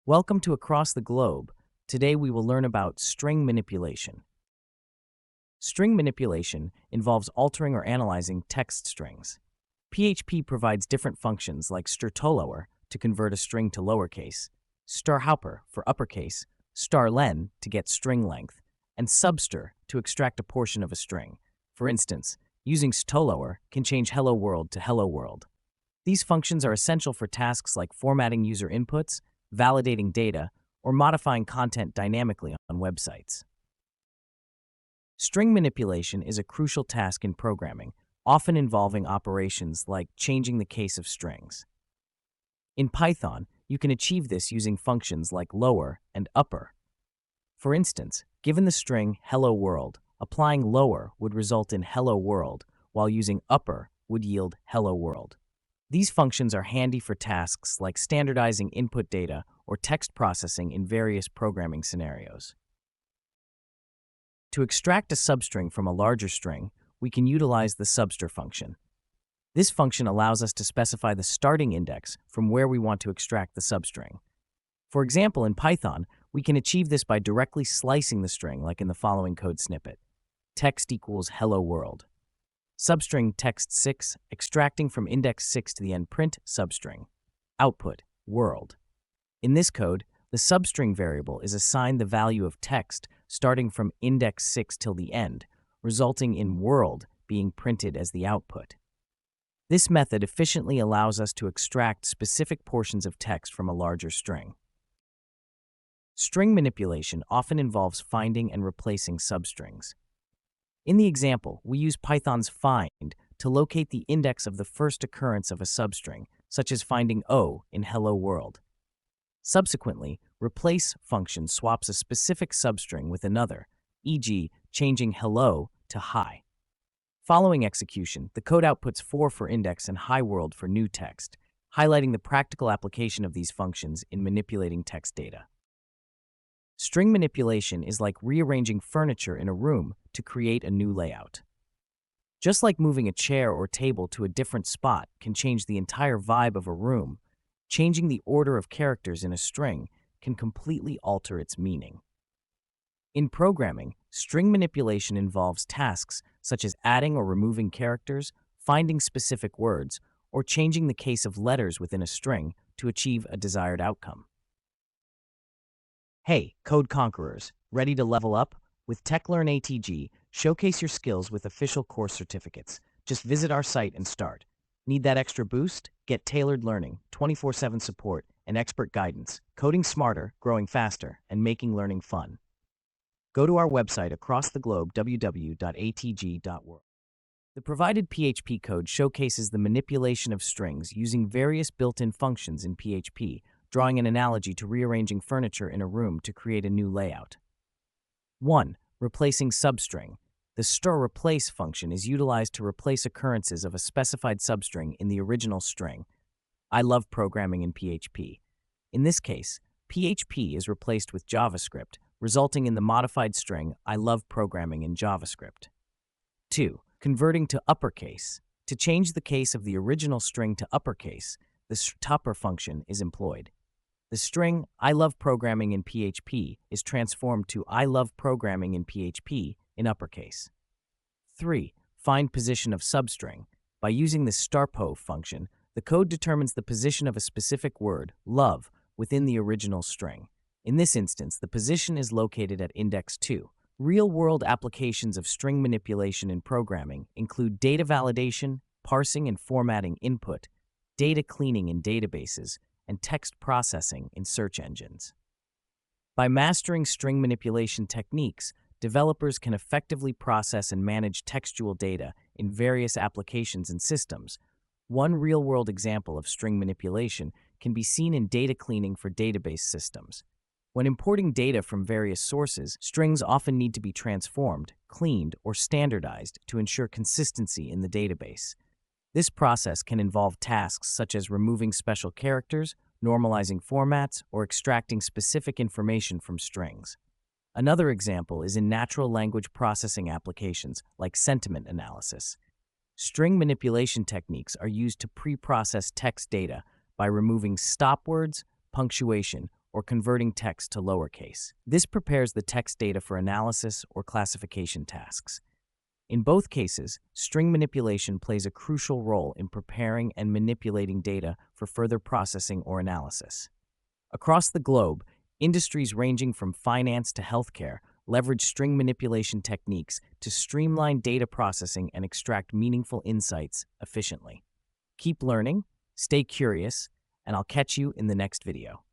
Welcome to Across the Globe. Today we will learn about string manipulation. String manipulation involves altering or analyzing text strings. PHP provides different functions like strtolower to convert a string to lowercase, strtoupper for uppercase, strlen to get string length, and substr to extract a portion of a string. For instance, using strtolower can change hello world to hello world. These functions are essential for tasks like formatting user inputs, validating data, or modifying content dynamically on websites. String manipulation is a crucial task in programming, often involving operations like changing the case of strings. In Python, you can achieve this using functions like lower and upper. For instance, given the string hello world, applying lower would result in hello world, while using upper would yield hello world. These functions are handy for tasks like standardizing input data or text processing in various programming scenarios. To extract a substring from a larger string, we can utilize the substr function. This function allows us to specify the starting index from where we want to extract the substring. For example, in Python, we can achieve this by directly slicing the string like in the following code snippet. Text equals hello world. Substring text 6, extracting from index 6 to the end print substring. Output, world. In this code, the substring variable is assigned the value of text starting from index 6 till the end, resulting in world being printed as the output. This method efficiently allows us to extract specific portions of text from a larger string. String manipulation often involves finding and replacing substrings. In the example, we use Python's find to locate the index of the first occurrence of a substring, such as finding O in hello world. Subsequently, replace function swaps a specific substring with another, e.g., changing hello to hi. Following execution, the code outputs 4 for index and hi world for new text, highlighting the practical application of these functions in manipulating text data. String manipulation is like rearranging furniture in a room to create a new layout. Just like moving a chair or table to a different spot can change the entire vibe of a room, changing the order of characters in a string can completely alter its meaning. In programming, string manipulation involves tasks such as adding or removing characters, finding specific words, or changing the case of letters within a string to achieve a desired outcome. Hey, code conquerors, ready to level up? With TechLearn ATG, showcase your skills with official course certificates. Just visit our site and start. Need that extra boost? Get tailored learning, 24/7 support, and expert guidance, coding smarter, growing faster, and making learning fun. Go to our website across the globe, www.atg.world. The provided PHP code showcases the manipulation of strings using various built-in functions in PHP, drawing an analogy to rearranging furniture in a room to create a new layout. 1. Replacing substring. The strreplace function is utilized to replace occurrences of a specified substring in the original string. I love programming in PHP. In this case, PHP is replaced with JavaScript, resulting in the modified string I love programming in JavaScript. 2. Converting to uppercase. To change the case of the original string to uppercase, the strtoupper function is employed. The string I love programming in PHP is transformed to I love programming in PHP in uppercase. 3. Find position of substring. By using the strpos function, the code determines the position of a specific word, love, within the original string. In this instance, the position is located at index 2. Real-world applications of string manipulation in programming include data validation, parsing and formatting input, data cleaning in databases, and text processing in search engines. By mastering string manipulation techniques, developers can effectively process and manage textual data in various applications and systems. One real-world example of string manipulation can be seen in data cleaning for database systems. When importing data from various sources, strings often need to be transformed, cleaned, or standardized to ensure consistency in the database. This process can involve tasks such as removing special characters, normalizing formats, or extracting specific information from strings. Another example is in natural language processing applications like sentiment analysis. String manipulation techniques are used to pre-process text data by removing stop words, punctuation, or converting text to lowercase. This prepares the text data for analysis or classification tasks. In both cases, string manipulation plays a crucial role in preparing and manipulating data for further processing or analysis. Across the globe, industries ranging from finance to healthcare leverage string manipulation techniques to streamline data processing and extract meaningful insights efficiently. Keep learning, stay curious, and I'll catch you in the next video.